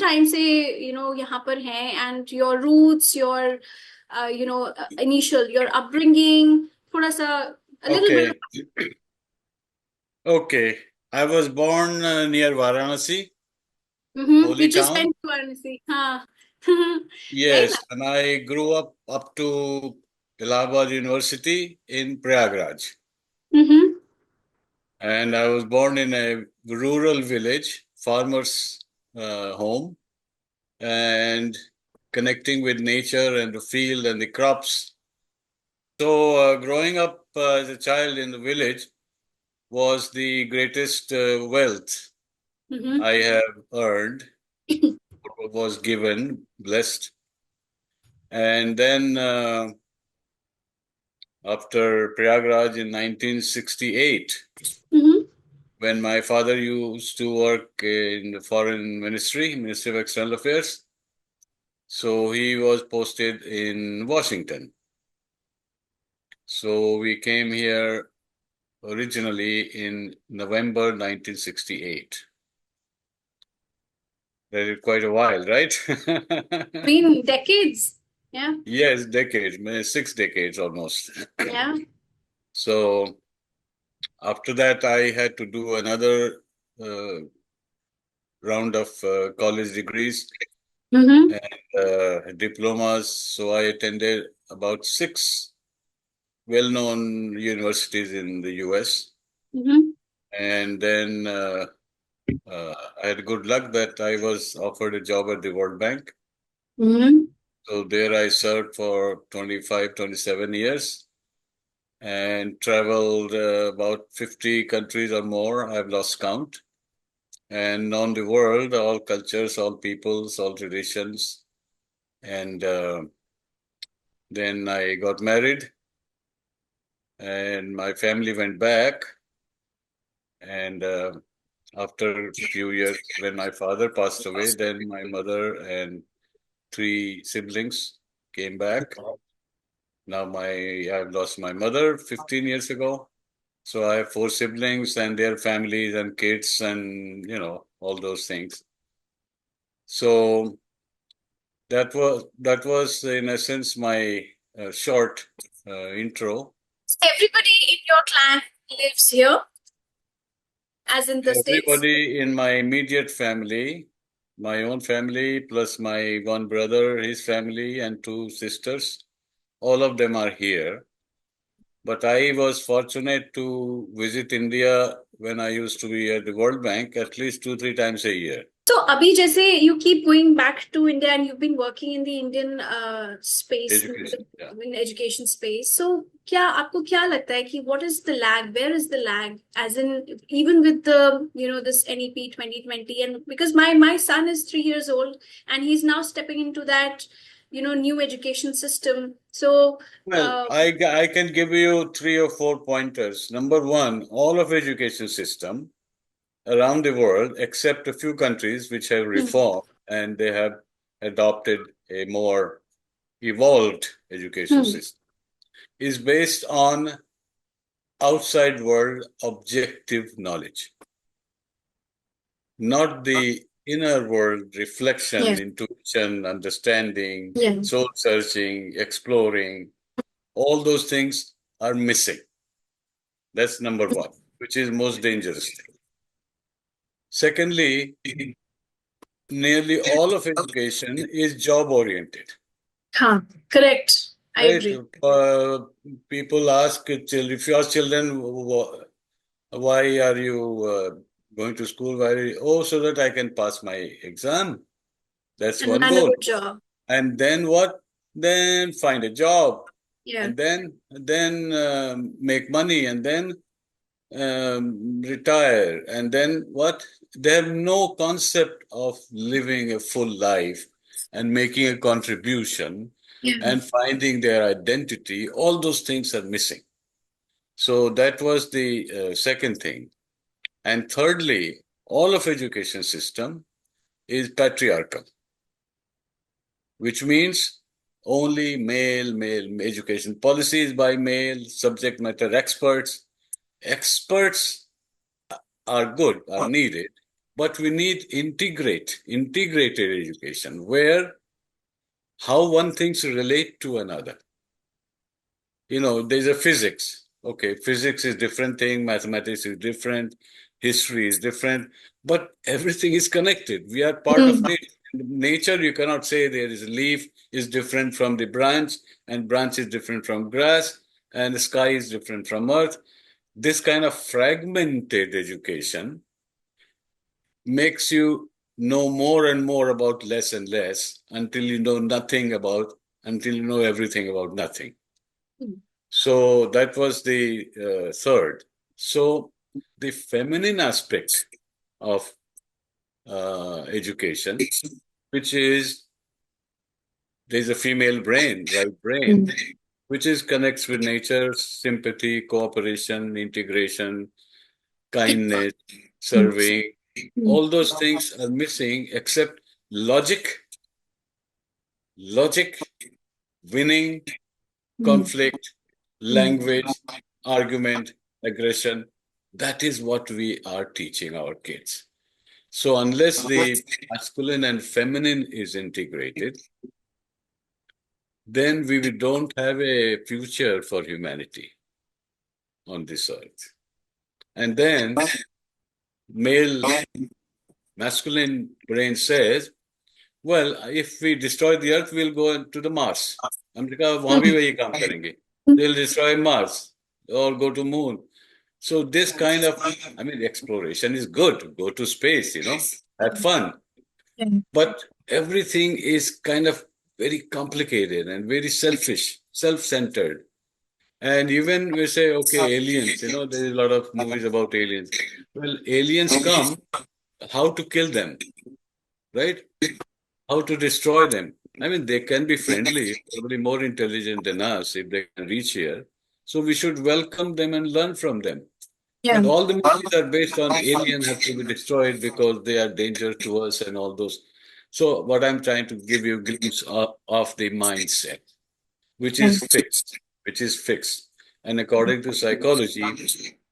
time से यहाँ पर हैं, and your roots, your initial, your upbringing, थोड़ा सा, a little bit. Okay. Okay. I was born near Varanasi, We holy just town. went to Varanasi. हाँ. Very Yes, nice. and I grew up to Allahabad University in Prayagraj. Mm-hmm. And I was born in a rural village, farmer's home, and connecting with nature and the field and the crops. So, growing up as a child in the village was the greatest wealth Mm-hmm. I have earned, was given, blessed. And then after Prayagraj in 1968, Mm-hmm. when my father used to work in the foreign ministry, Ministry of External Affairs, so he was posted in Washington. So we came here originally in November 1968. That is quite a while, right? Been decades. Yeah. Yes, decades, 6 decades almost. Yeah. So after that, I had to do another uh, round of college degrees Mm-hmm. and diplomas. So I attended about six well-known universities in the US. Mm-hmm. And then I had good luck that I was offered a job at the World Bank. Mm-hmm. So there I served for 25, 27 years and traveled about 50 countries or more. I've lost count. And known the world, all cultures, all peoples, all traditions. And then I got married and my family went back. And after a few years, when my father passed away, then my mother and three siblings came back. Now I've lost my mother 15 years ago. So I have four siblings and their families and kids and, all those things. So that was in essence my short intro. Everybody in your clan lives here, as in the States? Everybody in my immediate family, my own family, plus my one brother, his family, and two sisters, all of them are here. But I was fortunate to visit India when I used to be at the World Bank at least 2, 3 times a year. So, abhi jaise you keep going back to India and you've been working in the Indian space, Education, yeah. in education space. So, क्या आपको क्या लगता है कि what is the lag? Where is the lag? As in, even with the this NEP 2020, and because my son is 3 years old and he's now stepping into that new education system. So, Well, I can give you 3 or 4 pointers. Number one, all of education system around the world, except a few countries which have reformed and they have adopted a more evolved education hmm, system, is based on outside world objective knowledge, not the inner world reflection, yeah, intuition, understanding, yeah. soul searching, exploring. All those things are missing. That's number one, which is most dangerous thing. Secondly, nearly all of education is job oriented. Huh, correct. I Right? agree. People ask if your children, why are you going to school? Oh, so that I can pass my exam. That's And one land a goal. good job. And then what? Then find a job, Yeah. and then make money, and then retire, and then what? They have no concept of living a full life and making a contribution Yeah. and finding their identity. All those things are missing. So that was the second thing. And thirdly, all of education system is patriarchal, which means only male education policies by male, subject matter experts. Experts are good, are needed, but we need integrated education, where how one things relate to another. There's a physics. Okay, physics is different thing, mathematics is different, history is different, but everything is connected. We are part of nature. Nature, you cannot say there is a leaf is different from the branch, and branch is different from grass, and the sky is different from earth. This kind of fragmented education makes you know more and more about less and less until you know everything about nothing. So that was the third. So the feminine aspect of education, which is there's a female brain, right brain, which is connects with nature, sympathy, cooperation, integration, kindness, serving. All those things are missing except logic, winning, conflict, language, argument, aggression. That is what we are teaching our kids. So unless the masculine and feminine is integrated, then we don't have a future for humanity on this earth. And then masculine brain says, well, if we destroy the earth, we'll go to the Mars. America, वहां भी वही काम करेंगे. They'll destroy Mars or go to moon. So this kind of, exploration is good. Go to space, have fun. But everything is kind of very complicated and very selfish, self-centered. And even we say, okay, aliens, there's a lot of movies about aliens. Well, aliens come, how to kill them, right? How to destroy them. They can be friendly, probably more intelligent than us if they can reach here. So we should welcome them and learn from them. But all the movies are based on aliens have to be destroyed because they are danger to us and all those. So what I'm trying to give you a glimpse of the mindset, which is fixed. And according to psychology,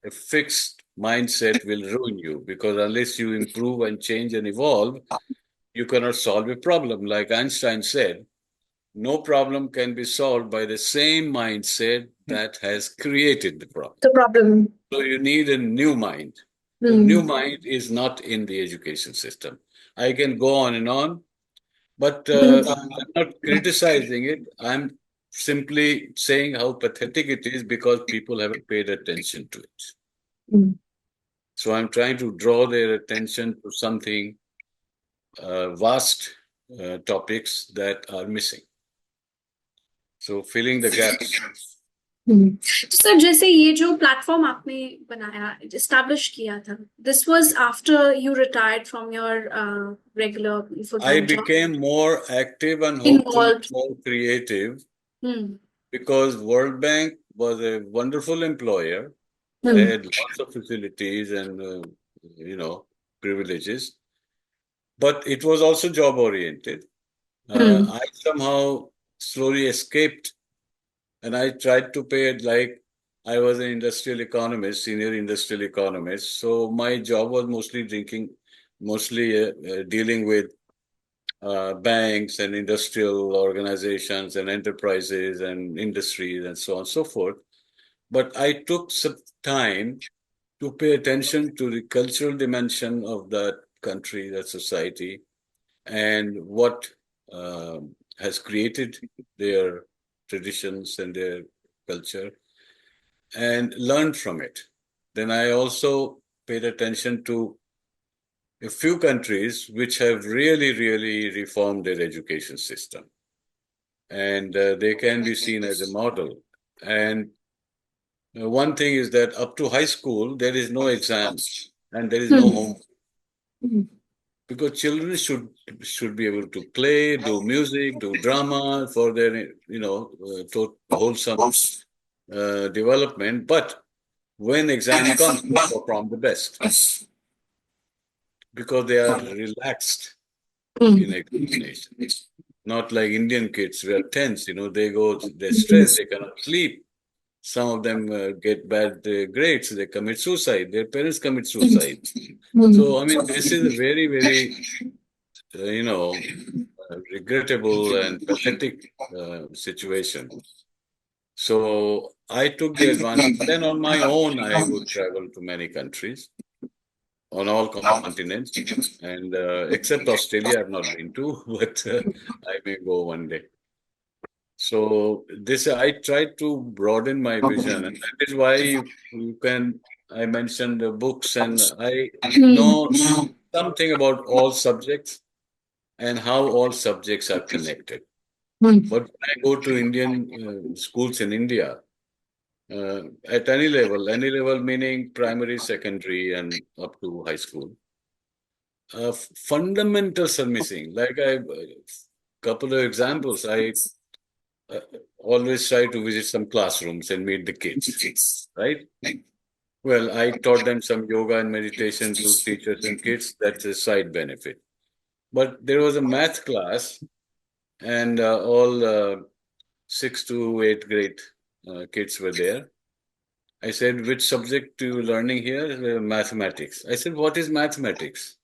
a fixed mindset will ruin you, because unless you improve and change and evolve, you cannot solve a problem. Like Einstein said, no problem can be solved by the same mindset that has created the problem. So you need a new mind. The new mind is not in the education system. I can go on and on, but I'm not criticizing it. I'm simply saying how pathetic it is because people haven't paid attention to it. So I'm trying to draw their attention to something vast topics that are missing. So filling the gaps. Sir जैसे ये जो platform आपने बनाया establish किया था this was after you retired from your regular full-time job? I became more active and hopefully more creative because World Bank was a wonderful employer. They had lots of facilities and privileges, but it was also job oriented. I somehow slowly escaped, and I tried to pay it like I was an industrial economist, senior industrial economist. So my job was mostly dealing with banks and industrial organizations and enterprises and industries and so on and so forth. But I took some time to pay attention to the cultural dimension of that country, that society, and what has created their traditions and their culture, and learned from it. Then I also paid attention to a few countries which have really, really reformed their education system. And they can be seen as a model. And one thing is that up to high school, there is no exams and there is no homework. Because children should be able to play, do music, do drama for their, wholesome development. But when exam comes, they perform the best because they are relaxed in examination. Not like Indian kids who are tense, they're stressed, they cannot sleep. Some of them get bad grades. They commit suicide. Their parents commit suicide. So, I mean, this is a very, very, regrettable and pathetic situation. So I took the advantage. Then on my own, I would travel to many countries on all continents, and except Australia, I've not been to, but I may go one day. So this, I try to broaden my vision, and that is why you can. I mentioned the books, and I know something about all subjects and how all subjects are connected. But when I go to Indian schools in India, at any level meaning primary, secondary, and up to high school, fundamentals are missing. Like I, couple of examples, I uh, always try to visit some classrooms and meet the kids, right? Well, I taught them some yoga and meditation to teachers and kids. That's a side benefit. But there was a math class, and all 6 to 8 grade kids were there. I said, which subject are you learning here? Mathematics. I said, what is mathematics?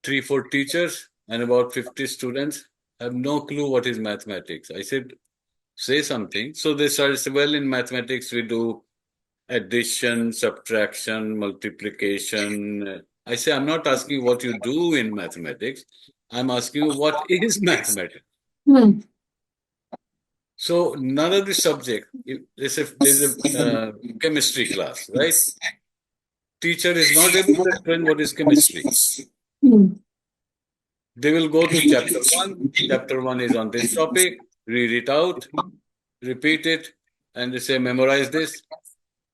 3, 4 teachers and about 50 students have no clue what is mathematics. I said, say something. So they started, say, well, in mathematics, we do addition, subtraction, multiplication. I say, I'm not asking what you do in mathematics. I'm asking you, what is mathematics? So none of the subject, if there's a chemistry class, right? Teacher is not able to explain what is chemistry. They will go to chapter 1. Chapter 1 is on this topic. Read it out, repeat it, and they say, memorize this.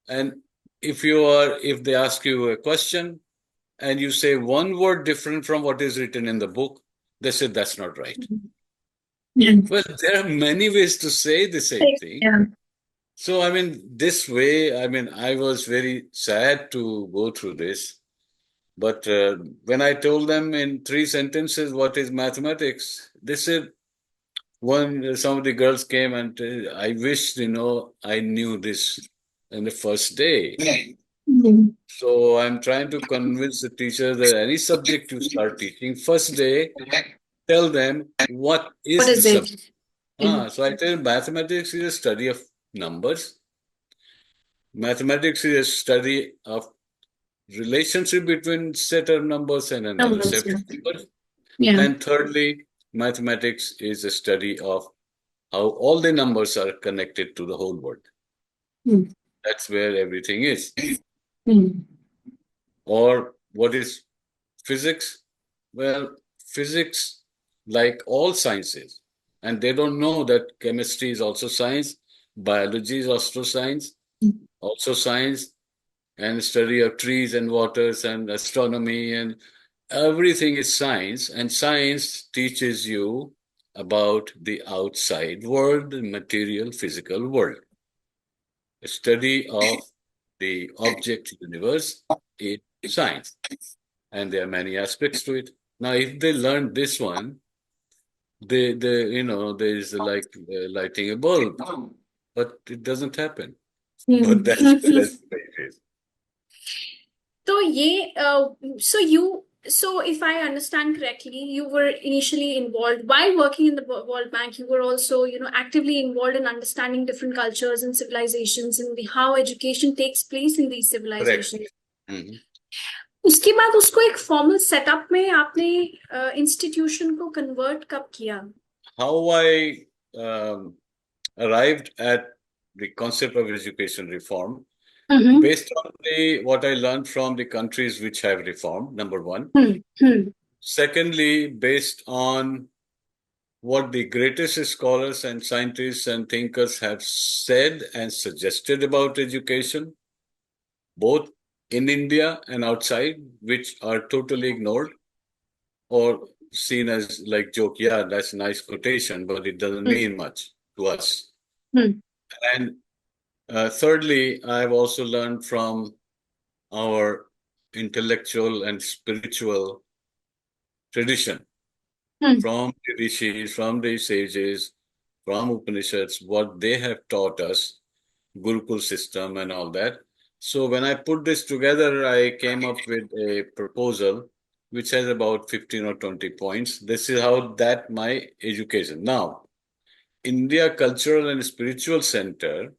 And if they ask you a question and you say one word different from what is written in the book, they say that's not right. Well, there are many ways to say the same thing. Yeah. So, I mean, this way, I mean, I was very sad to go through this. But when I told them in 3 sentences what is mathematics, they said, some of the girls came and I wished, I knew this in the first day. So I'm trying to convince the teacher that any subject you start teaching, first day, tell them what is the subject. So I tell them mathematics is a study of numbers. Mathematics is a study of relationship between set of numbers and another set of numbers. Yeah. And thirdly, mathematics is a study of how all the numbers are connected to the whole world. That's where everything is. Or what is physics? Well, physics, like all sciences, and they don't know that chemistry is also science, biology is also science, and study of trees and waters and astronomy and everything is science. And science teaches you about the outside world, the material, physical world. A study of the object universe is science. And there are many aspects to it. Now, if they learn this one, there's like lighting a bulb, but it doesn't happen. But that's the way it is. So if I understand correctly, you were initially involved while working in the World Bank. You were also, actively involved in understanding different cultures and civilizations and how education takes place in these civilizations. उसके बाद उसको एक formal setup में आपने institution को convert कब किया? How I arrived at the concept of education reform based on what I learned from the countries which have reformed, number one. Secondly, based on what the greatest scholars and scientists and thinkers have said and suggested about education, both in India and outside, which are totally ignored or seen as like joke. Yeah, that's a nice quotation, but it doesn't mean much to us. And thirdly, I've also learned from our intellectual and spiritual tradition, from the rishis, from the sages, from Upanishads, what they have taught us, Gurukul system and all that. So when I put this together, I came up with a proposal which has about 15 or 20 points. This is how that my education. Now, India Cultural and Spiritual Center,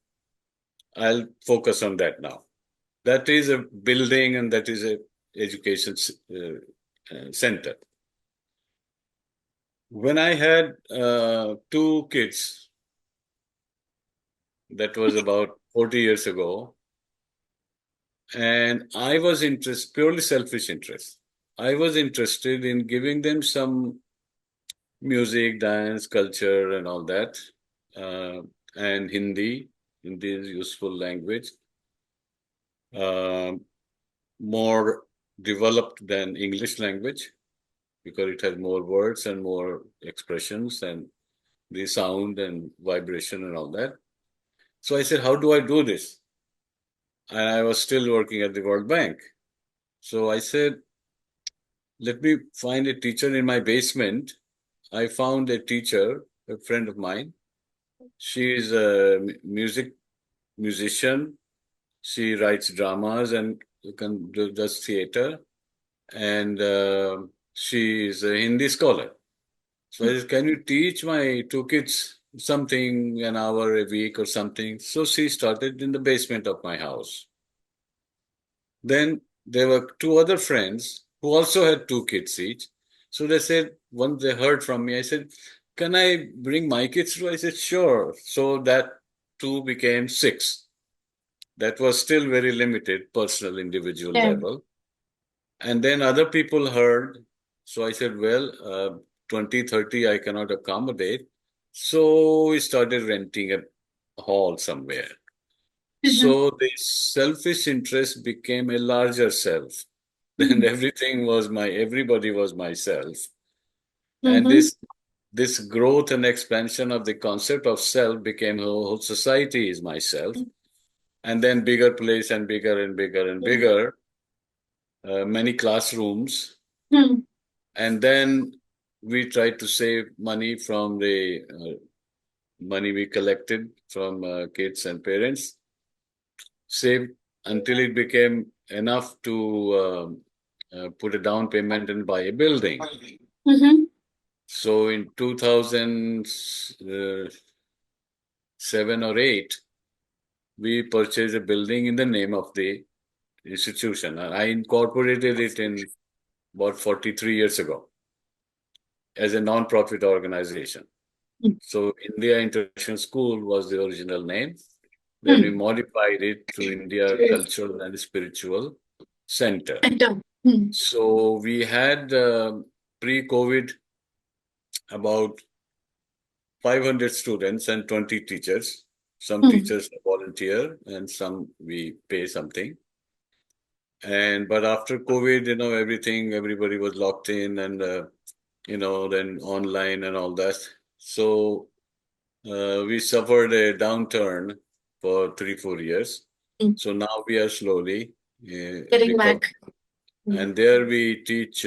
I'll focus on that now. That is a building and that is a education center. When I had two kids, that was about 40 years ago, and I was interested, purely selfish interest. I was interested in giving them some music, dance, culture, and all that, and Hindi. Hindi is useful language, uh, more developed than English language because it has more words and more expressions and the sound and vibration and all that. So I said, how do I do this? And I was still working at the World Bank. So I said, let me find a teacher in my basement. I found a teacher, a friend of mine. She is a musician. She writes dramas and does theater. And she is a Hindi scholar. So I said, can you teach my two kids something, an hour a week or something? So she started in the basement of my house. Then there were two other friends who also had two kids each. So they said, once they heard from me, I said, can I bring my kids too? I said, sure. So that two became six. That was still very limited, personal, individual level. And then other people heard. So I said, well, 20, 30, I cannot accommodate. So we started renting a hall somewhere. So the selfish interest became a larger self. Then everybody was myself. And this growth and expansion of the concept of self became whole society is myself. And then bigger place and bigger and bigger and bigger, many classrooms. And then we tried to save money from the money we collected from kids and parents, saved until it became enough to put a down payment and buy a building. So in 2007 or 8, we purchased a building in the name of the institution. And I incorporated it in about 43 years ago as a non-profit organization. So India International School was the original name. Then we modified it to India Cultural and Spiritual Center. So we had pre-COVID about 500 students and 20 teachers. Some teachers volunteer and some we pay something. But after COVID, everybody was locked in and, then online and all that. So we suffered a downturn for 3-4 years. So now we are slowly getting back. And there we teach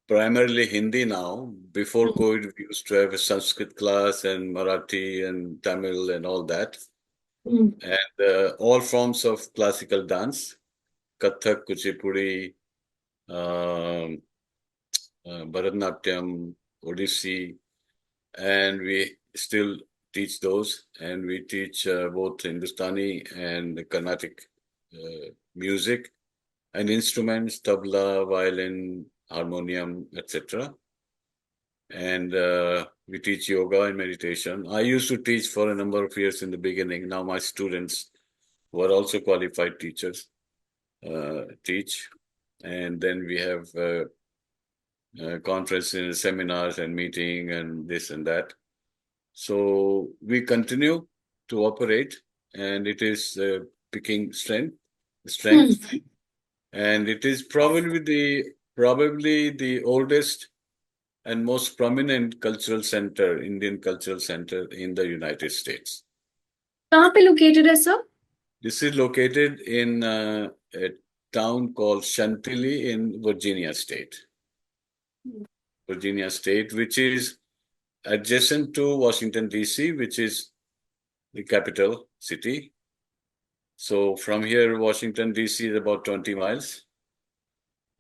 primarily Hindi now. Before COVID, we used to have a Sanskrit class and Marathi and Tamil and all that. And all forms of classical dance, Kathak, Kuchipudi, Bharatanatyam, Odissi, and we still teach those. And we teach both Hindustani and Carnatic music and instruments, tabla, violin, harmonium, etc. And we teach yoga and meditation. I used to teach for a number of years in the beginning. Now my students, who are also qualified teachers, teach. And then we have conferences, seminars and meeting and this and that. So we continue to operate and it is picking strength. And it is probably the oldest and most prominent cultural center, Indian cultural center in the United States. कहाँ पे located है sir? This is located in a town called Chantilly in Virginia State. Virginia State, which is adjacent to Washington, D.C., which is the capital city. So from here, Washington, D.C. is about 20 miles.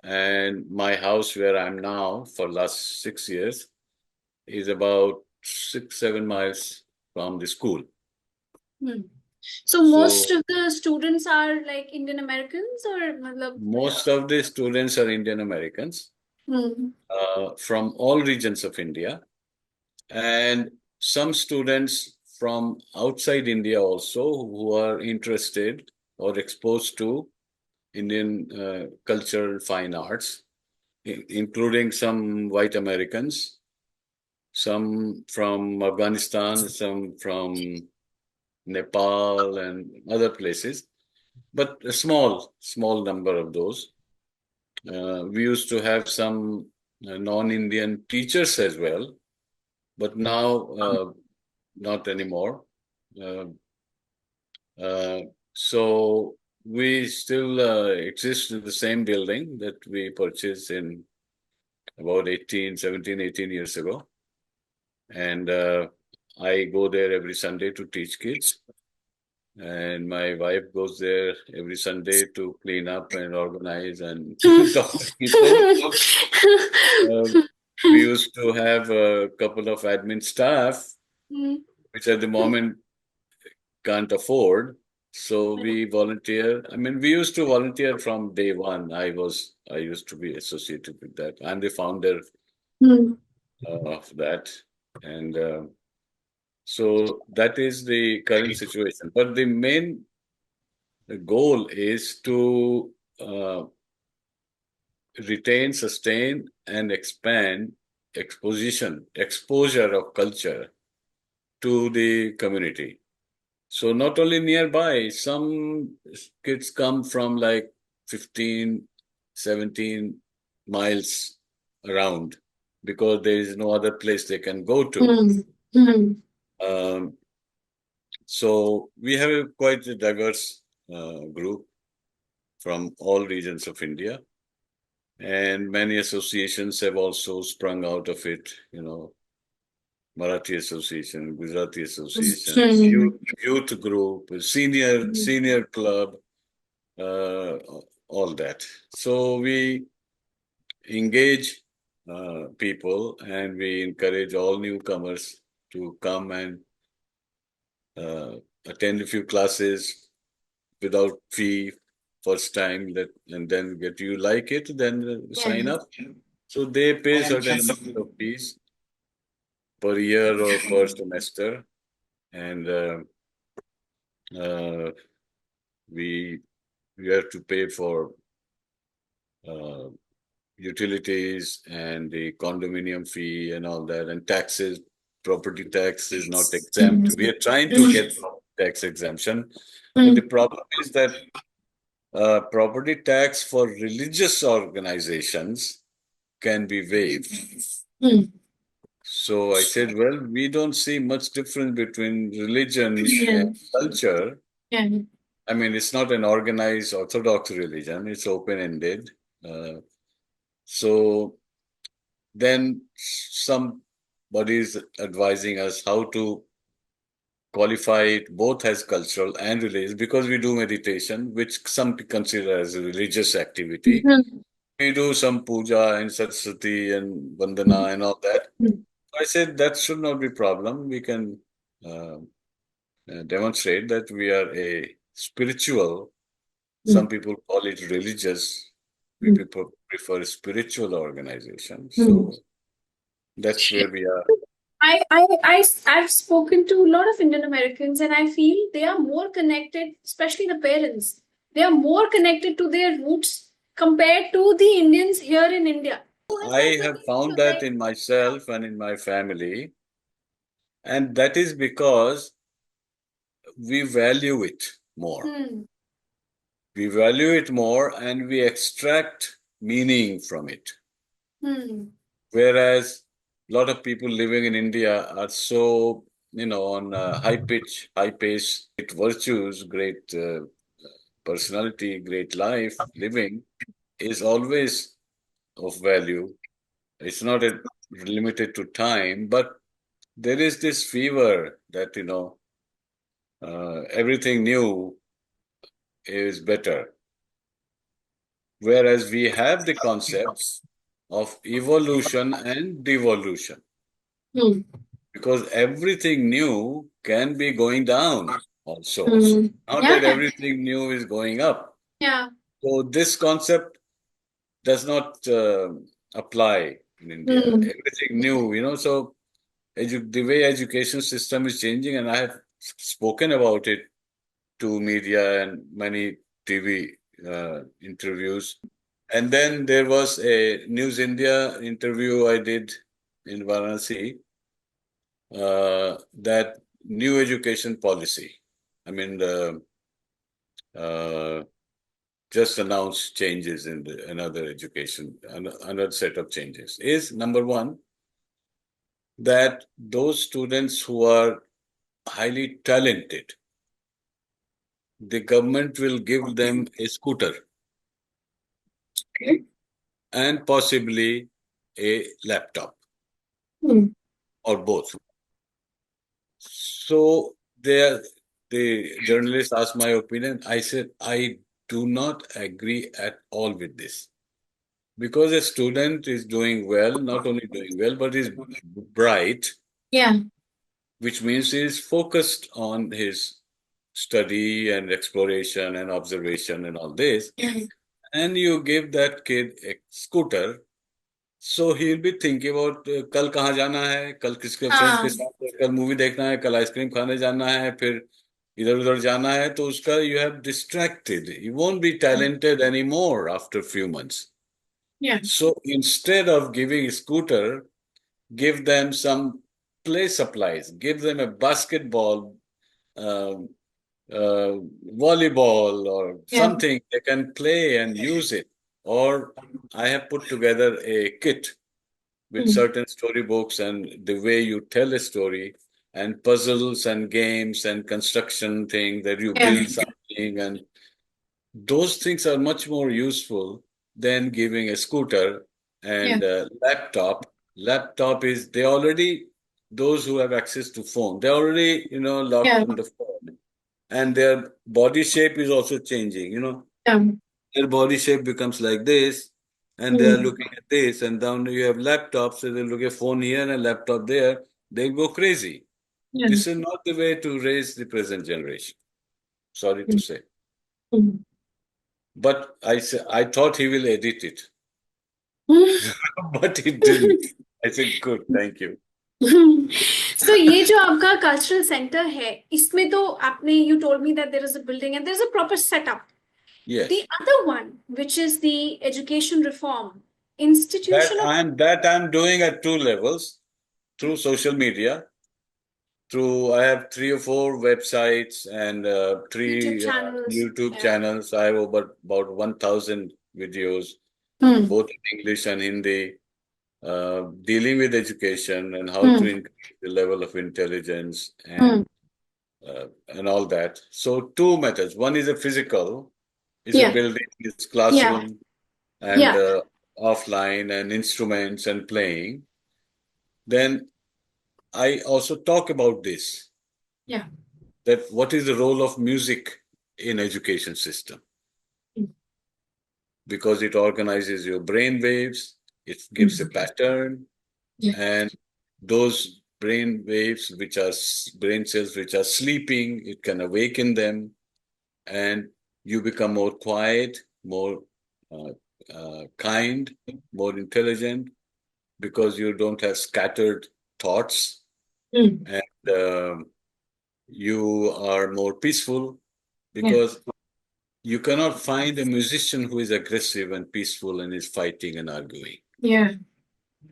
And my house where I'm now for last 6 years is about 6, 7 miles from the school. Hmm. So most So of the students are like Indian Americans or most of the students are Indian Americans from all regions of India, and some students from outside India also who are interested or exposed to Indian cultural fine arts, including some white Americans, some from Afghanistan, some from Nepal and other places, but a small number of those. We used to have some non-Indian teachers as well, but now not anymore. Uh, uh, so we still exist in the same building that we purchased in about 18 years ago. And I go there every Sunday to teach kids. And my wife goes there every Sunday to clean up and organize and talk to people. Um, we used to have a couple of admin staff, which at the moment can't afford. So we volunteer. I mean, we used to volunteer from day one. I used to be associated with that. I'm the founder of that. And so that is the current situation. But the main goal is to retain, sustain, and expand exposure of culture to the community. So not only nearby, some kids come from like 15, 17 miles around because there is no other place they can go to. Um, so we have a quite a diverse group from all regions of India. And many associations have also sprung out of it, Marathi Association, Gujarati Association, youth group, senior club, uh, all that. So we engage people and we encourage all newcomers to come and uh, attend a few classes without fee first time that and then get you like it, then sign up. So they pay certain amount of fees per year or per semester, and uh, we we have to pay for uh, utilities and the condominium fee and all that, and taxes. Property tax is not exempt. We are trying to get tax exemption, but the problem is that property tax for religious organizations can be waived. So I said, well, we don't see much difference between religion and culture. I mean, it's not an organized Orthodox religion, it's open-ended. Uh, so then somebody is advising us how to qualify it both as cultural and religious because we do meditation, which some consider as a religious activity. We do some puja and Saraswati and Vandana and all that. I said that should not be a problem. We can uh, demonstrate that we are a spiritual. Some people call it religious. We people prefer spiritual organization. So that's where we are. I've spoken to a lot of Indian Americans, and I feel they are more connected, especially the parents. They are more connected to their roots compared to the Indians here in India. I have found that in myself and in my family, and that is because we value it more. We value it more and we extract meaning from it. Whereas a lot of people living in India are so, on high pitch, high pace, great virtues, great personality, great life, living is always of value. It's not limited to time, but there is this fever that, everything new is better. Whereas we have the concepts of evolution and devolution, Hmm. because everything new can be going down also. Not Yeah. that everything new is going up. Yeah. So this concept does not apply in India. Hmm. Everything new, so the way education system is changing, and I have spoken about it to media and many TV interviews. And then there was a News India interview I did in Varanasi, that new education policy. I mean, uh, just announced changes in another education, another set of changes. Is number one, that those students who are highly talented, the government will give them a scooter and possibly a laptop Hmm. or both. So the journalist asked my opinion. I said, I do not agree at all with this. Because a student is doing well, not only doing well, but is bright, Yeah. which means he is focused on his study and exploration and observation and all this. Hmm. And you give that kid a scooter, so he'll be thinking about कल कहाँ जाना है, कल किसके friends के हाँ. साथ, कल मूवी देखना है, कल आइसक्रीम खाने जाना है, फिर इधर उधर जाना है, तो उसका you have distracted. You won't be talented anymore after a few months. Yeah. So instead of giving a scooter, give them some play supplies, give them a basketball, um, uh, volleyball, or Yeah. something they can play and use it. Or I have put together a kit with Hmm. certain storybooks and the way you tell a story, and puzzles and games and construction thing that you Yeah. build something, and those things are much more useful than giving a scooter Yeah. and a laptop. Laptop is they already, those who have access to phone, they already locked Yeah. on the phone, and their body shape is also changing. Yeah. Their body shape becomes like this, and they are Hmm. looking at this, and down you have laptops, so they look at phone here and laptop there. They go crazy. Yeah. This is not the way to raise the present generation. Sorry to say. Hmm. But I thought he will edit it, Hmm. but he didn't. I said, good, thank you. So ये जो आपका cultural center है, इसमें तो आपने you told me that there is a building and there's a proper setup. The Yes. other one, which is the education reform institution of That I'm doing at two levels, through social media. I have three or four websites and YouTube three channels. YouTube Yeah. channels. I have about 1,000 videos, Hmm. both in English and Hindi, dealing with education and how to Hmm. increase the level of intelligence Hmm. and all that. So two methods. One is a physical, is a Yeah. building, is Yeah. classroom and Yeah. offline and instruments and playing. Then I also talk about this, Yeah. that what is the role of music in education system, Hmm. because it organizes your brain waves, it gives a pattern, Yeah. and those brain waves which are brain cells which are sleeping, it can awaken them, and you become more quiet, more uh, kind, more intelligent, because you don't have scattered thoughts, Hmm. and you are more peaceful, Yeah. because you cannot find a musician who is aggressive and peaceful and is fighting and arguing. Yeah.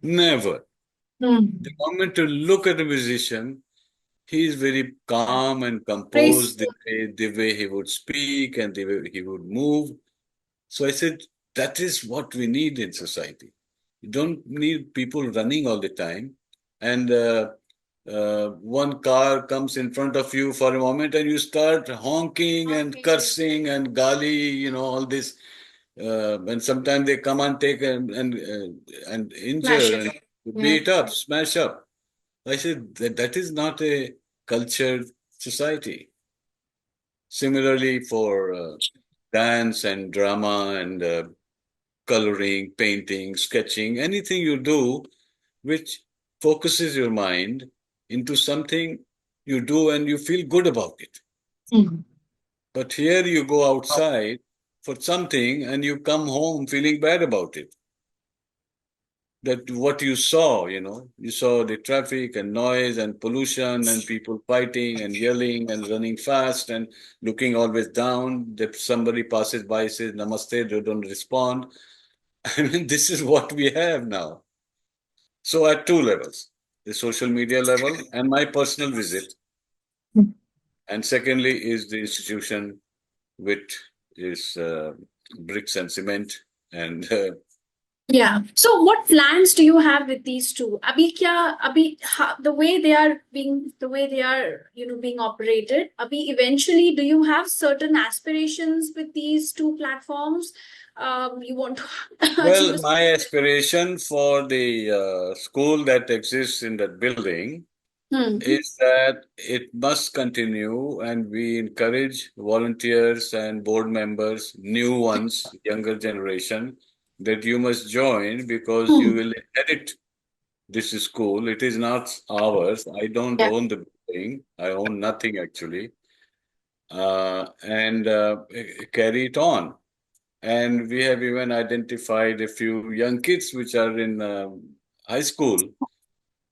Never. Hmm. The moment you look at a musician, he is very calm and composed, Graceful. the way he would speak and the way he would move. So I said, that is what we need in society. You don't need people running all the time. And one car comes in front of you for a moment and you start honking and cursing and gali, all this. And sometimes they come and take and Flash injure it. and Yeah. beat up, smash up. I said that is not a cultured society. Similarly, for dance and drama and coloring, painting, sketching, anything you do which focuses your mind into something you do and you feel good about it. Mm. But here you go outside for something and you come home feeling bad about it. That what you saw, you saw the traffic and noise and pollution and people fighting and yelling and running fast and looking always down. If somebody passes by, says namaste, they don't respond. I mean, this is what we have now. So at two levels, the social media level and my personal visit. And secondly is the institution, which is bricks and cement and Yeah. So what plans do you have with these two? The way they are being operated, eventually, do you have certain aspirations with these two platforms? You want to achieve well, a my aspiration for the school that exists in that building Hmm. is that it must continue and we encourage volunteers and board members, new ones, younger generation, that you must join because you Hmm. will inherit this school. It is not ours. I don't Yeah. own the building. I own nothing actually. And carry it on. And we have even identified a few young kids which are in high school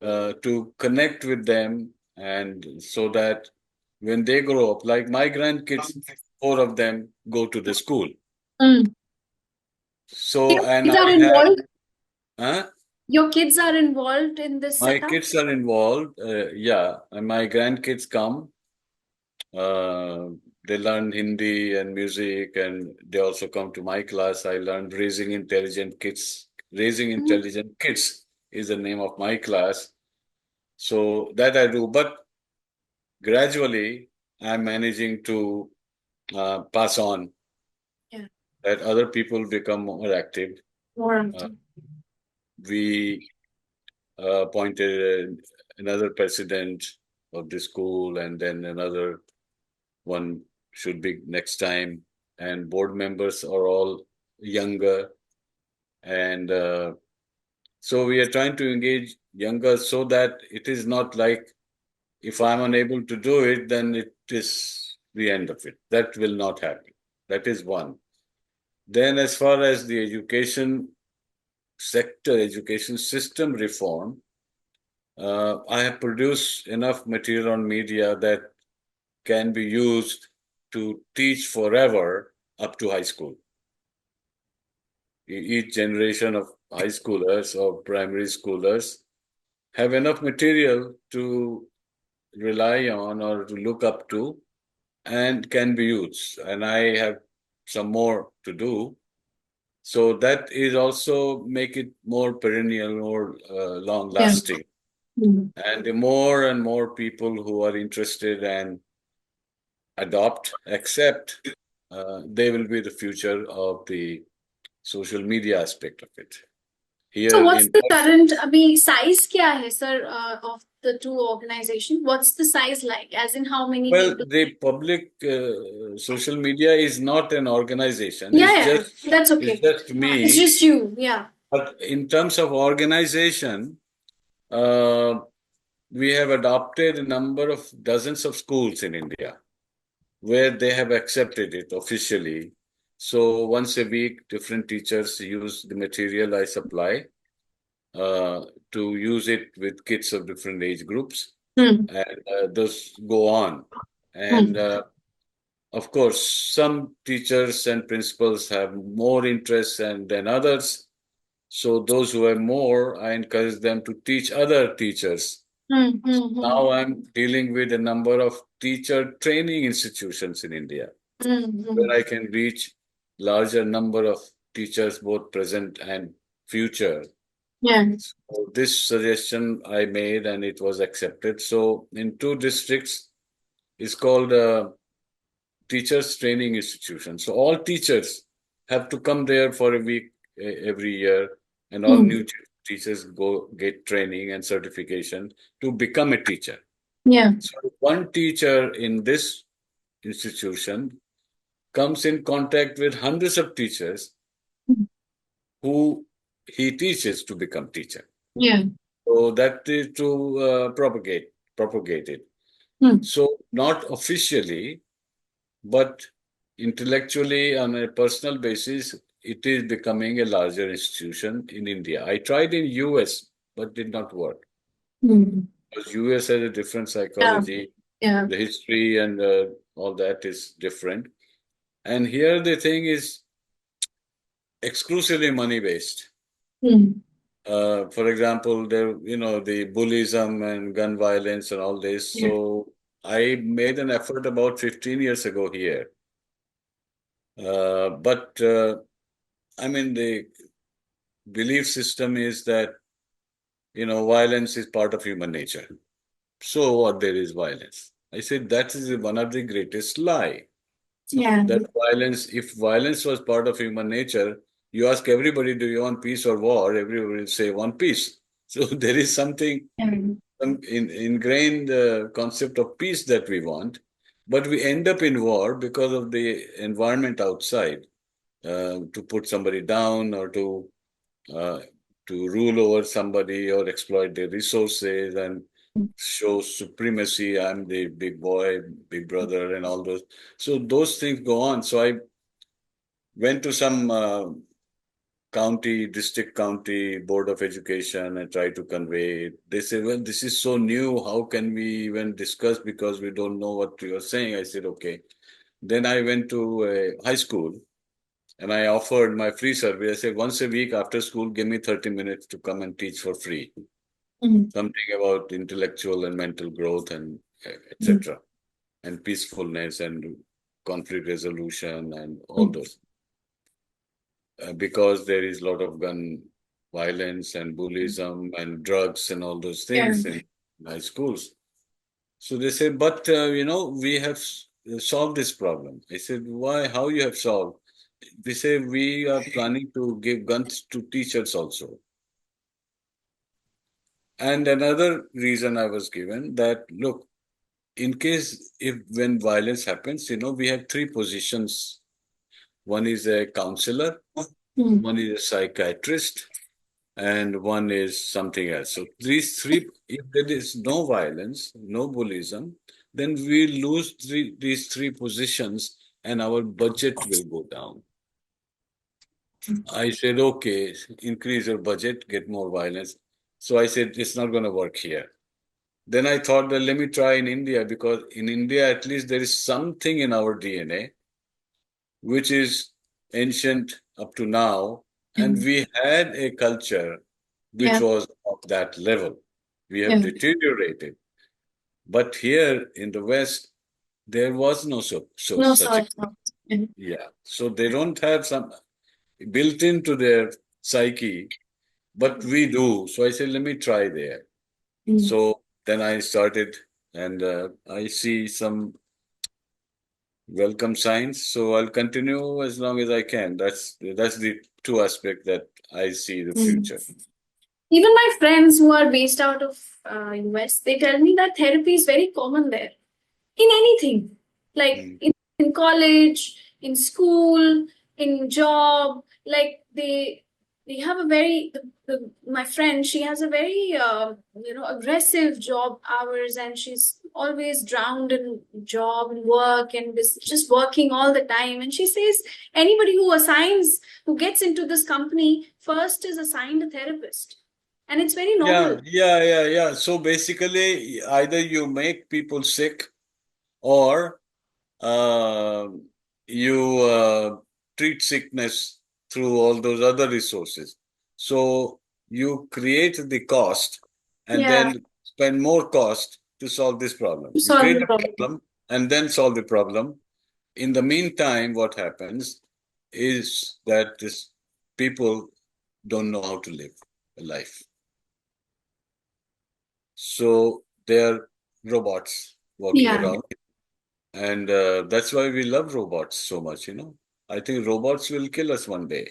to connect with them, and so that when they grow up, like my grandkids, four of them go to the school. Hmm. So, Your and kids are I have, involved. huh? Your kids are involved in this My setup. kids are involved. Yeah, and my grandkids come. Uh, they learn Hindi and music, and they also come to my class. I learned raising intelligent kids. Raising Hmm. intelligent kids is the name of my class. So that I do, but gradually I'm managing to pass on Yeah. that other people become more active. More Uh, active. we appointed another president of the school, and then another one should be next time. And board members are all younger, and so we are trying to engage younger so that it is not like if I'm unable to do it, then it is the end of it. That will not happen. That is one. Then, as far as the education sector, education system reform, I have produced enough material on media that can be used to teach forever up to high school. Each generation of high schoolers or primary schoolers have enough material to rely on or to look up to and can be used. And I have some more to do. So that is also make it more perennial, more long Yeah. lasting. Hmm. And the more and more people who are interested and adopt, accept, they will be the future of the social media aspect of it. So Here what's in the current size क्या है sir of the two organization? What's the size like? As in how many well, people? the public social media is not an organization. Yeah, yeah, that's It's okay. just It's me. just you. Yeah. But in terms of organization, uh, we have adopted a number of dozens of schools in India where they have accepted it officially. So once a week, different teachers use the material I supply uh, to use it with kids of different age groups, Hmm. and those go on. And Hmm. of course, some teachers and principals have more interest than others. So those who have more, I encourage them to teach other teachers. Hmm. Hmm. Hmm. Now I'm dealing with a number of teacher training institutions in India Hmm. Hmm. where I can reach larger number of teachers, both present and future. Yeah. So this suggestion I made and it was accepted. So in two districts, it's called teachers training institution. So all teachers have to come there for a week every year, and all Hmm. new teachers go get training and certification to become a teacher. Yeah. So one teacher in this institution comes in contact with hundreds of teachers who he teaches to become teacher. Yeah. So that is to propagate it. Hmm. So not officially, but intellectually on a personal basis, it is becoming a larger institution in India. I tried in US, but did not work. Hmm. Because US has a different Yeah. psychology, Yeah. the history and all that is different. And here the thing is exclusively money based. Hmm. For example, the bullyism and gun violence and all this. Yeah. So I made an effort about 15 years ago here. But I mean, the belief system is that, violence is part of human nature. So what there is violence? I said that is one of the greatest lie. Yeah. That if violence was part of human nature, you ask everybody, do you want peace or war? Everybody will say want peace. So there is something, Hmm. some ingrained concept of peace that we want, but we end up in war because of the environment outside, to put somebody down or uh, to rule over somebody or exploit their resources and show supremacy. I'm the big boy, big brother, and all those. So those things go on. So I went to some district county board of education and tried to convey it. They say, well, this is so new. How can we even discuss because we don't know what you are saying? I said, okay. Then I went to a high school and I offered my free service. I said, once a week after school, give me 30 minutes to come and teach for free. Hmm. Something about intellectual and mental growth and Hmm. etc. and peacefulness and conflict resolution and all Hmm. those. Because there is a lot of gun violence and bullyism and drugs and all those Yeah. things in high schools. So they say, but we have solved this problem. I said, why? How you have solved? They say we are planning to give guns to teachers also. And another reason I was given that look, in case if when violence happens, we have three positions. One is a counselor, Hmm. one is a psychiatrist, and one is something else. So these three, if there is no violence, no bullyism, then we lose these three positions and our budget will go down. I said, okay, increase your budget, get more violence. So I said, it's not going to work here. Then I thought that let me try in India because in India, at least there is something in our DNA which is ancient up to now. And Hmm. we had a culture which Yeah. was of that level. We have Yeah. deteriorated. But here in the West, there was no No such a, sort of. Yeah. yeah. So they don't have some built into their psyche, but we do. So I said, let me try there. Hmm. So then I started, and I see some welcome signs. So I'll continue as long as I can. That's the two aspect that I see the Hmm. future. Even my friends who are based out of US, they tell me that therapy is very common there in anything, like Mm. in college, in school, in job. Like they have a very my friend, she has a very aggressive job hours, and she's always drowned in job and work and is just working all the time. And she says anybody who gets into this company first is assigned a therapist, and it's very Yeah, normal. yeah, yeah, yeah. So basically, either you make people sick or uh, you treat sickness through all those other resources. So you create the cost and Yeah, then spend more cost to solve this problem. to You solve create the the problem. problem and then solve the problem. In the meantime, what happens is that this people don't know how to live a life. So they're robots walking Yeah. around. And that's why we love robots so much. I think robots will kill us one day.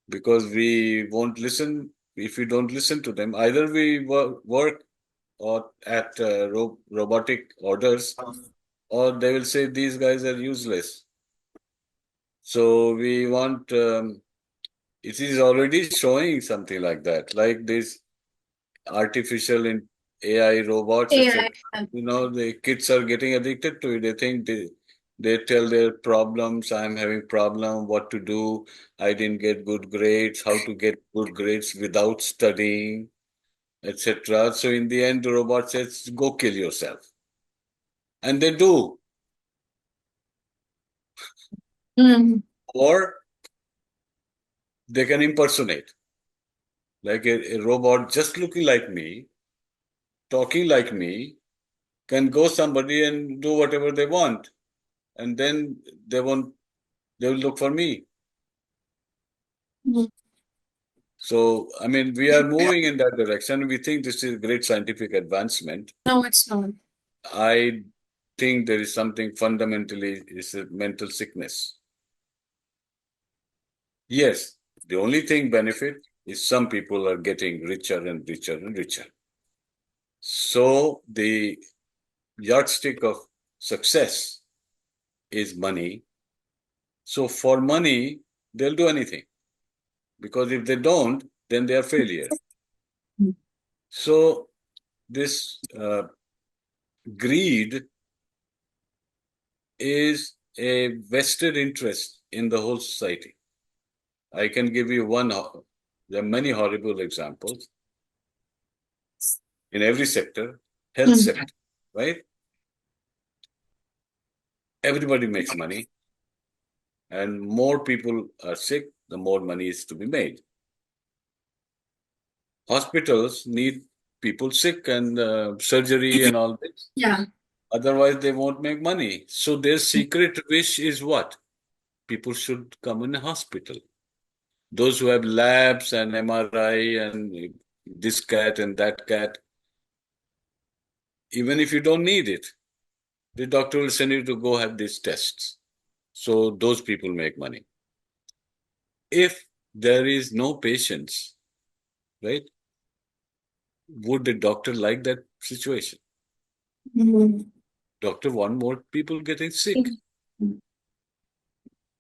because we won't listen. If we don't listen to them, either we work or at robotic orders, or they will say these guys are useless. So we want, it is already showing something like that, like this artificial in AI robots, AI. etc. The kids are getting addicted to it. They think they tell their problems. I'm having problem, what to do. I didn't get good grades, how to get good grades without studying, etc. So in the end, the robot says, go kill yourself. And they do. Mm. Or they can impersonate. Like a robot just looking like me, talking like me, can go somebody and do whatever they want. And then they won't, they will look for me. Mm. So, I mean, we are moving in that direction. We think this is great scientific advancement. No, it's not. I think there is something fundamentally is a mental sickness. Yes, the only thing benefit is some people are getting richer and richer and richer. So the yardstick of success is money. So for money, they'll do anything, because if they don't, then they are failure. Mm. So this greed is a vested interest in the whole society. I can give you one, there are many horrible examples in every sector, health Mm. sector, right? Everybody makes money, and more people are sick, the more money is to be made. Hospitals need people sick and surgery and all this. Yeah. Otherwise, they won't make money. So their secret wish is what? People should come in a hospital. Those who have labs and MRI and this cat and that cat, even if you don't need it, the doctor will send you to go have these tests. So those people make money. If there is no patients, right, would the doctor like that situation? Mm. Doctor want more people getting sick. Mm.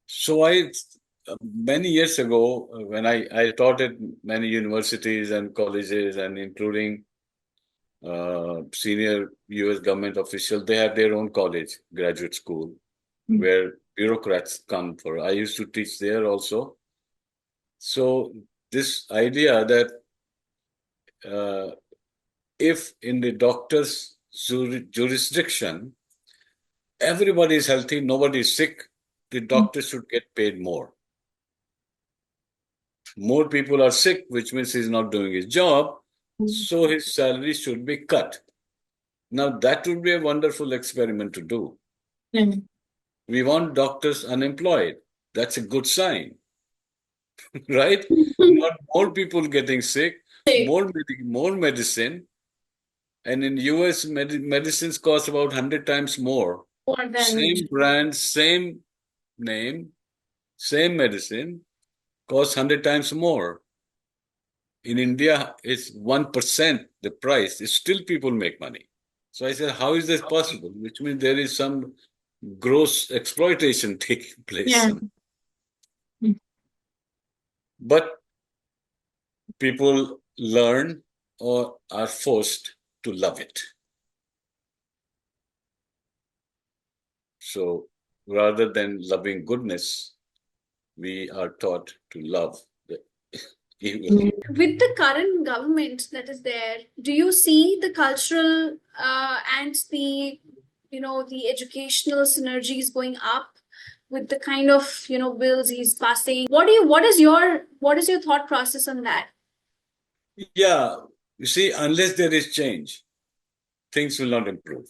So many years ago, when I taught at many universities and colleges, and including senior US government officials, they have their own college, graduate school, Mm. where bureaucrats come for. I used to teach there also. So this idea that uh, if in the doctor's jurisdiction, everybody is healthy, nobody is sick, the doctor should get paid more. More people are sick, which means he's not doing his job, Mm. so his salary should be cut. Now, that would be a wonderful experiment to do. Mm. We want doctors unemployed. That's a good sign, right? Not more people getting sick, more medicine. And in US, medicines cost about 100 times more. More than. Same brand, same name, same medicine costs 100 times more. In India, it's 1% the price. It's still people make money. So I said, how is this possible? Which means there is some gross exploitation taking place. Yeah. But people learn or are forced to love it. So rather than loving goodness, we are taught to love the evil. With the current government that is there, do you see the cultural and the the educational synergies going up with the kind of bills he's passing? What is your thought process on that? Yeah, you see, unless there is change, things will not improve.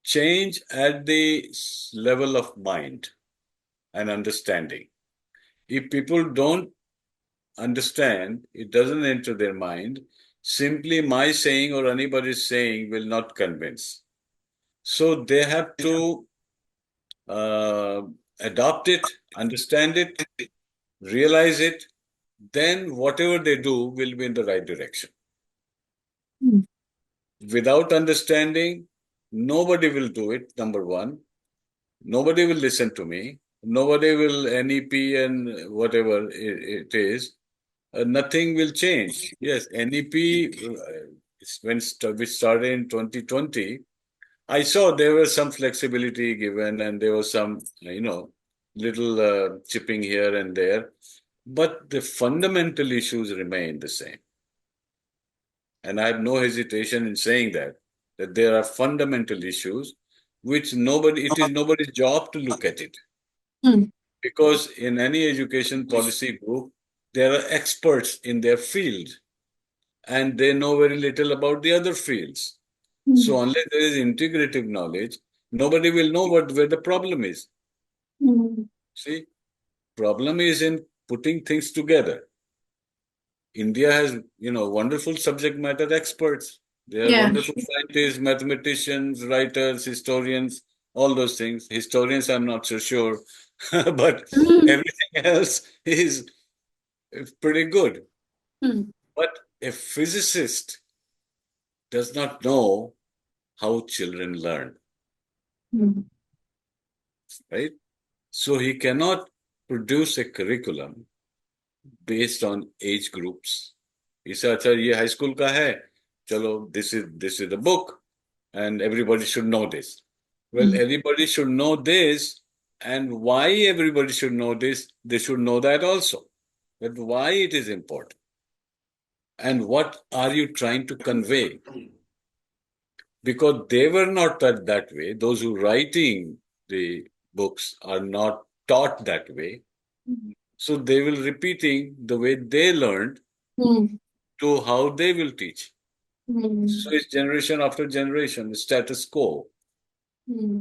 Change at the level of mind and understanding. If people don't understand, it doesn't enter their mind, simply my saying or anybody's saying will not convince. So they have to uh, adopt it, understand it, realize it, then whatever they do will be in the right direction. Hmm. Without understanding, nobody will do it, number one. Nobody will listen to me. Nobody will NEP and whatever it is. Nothing will change. Yes, NEP, we started in 2020, I saw there was some flexibility given and there was some, little chipping here and there. But the fundamental issues remain the same. And I have no hesitation in saying that there are fundamental issues which it is nobody's job to look at it. Hmm. Because in any education policy group, there are experts in their field and they know very little about the other fields. Hmm. So unless there is integrative knowledge, nobody will know where the problem is. Hmm. See, problem is in putting things together. India has, wonderful subject matter experts. They are Yeah. wonderful scientists, mathematicians, writers, historians, all those things. Historians, I'm not so sure, but Hmm. everything else is pretty good. Hmm. But a physicist does not know how children learn, Hmm. right? So he cannot produce a curriculum based on age groups. He said, अच्छा ये high school का है, चलो this is the book, and everybody should know this. Well, Hmm. everybody should know this, and why everybody should know this, they should know that also. But why it is important, and what are you trying to convey? Because they were not taught that way. Those who writing the books are not taught that way. So they will repeating the way they learned Hmm. to how they will teach. So Hmm. it's generation after generation, the status quo. Hmm.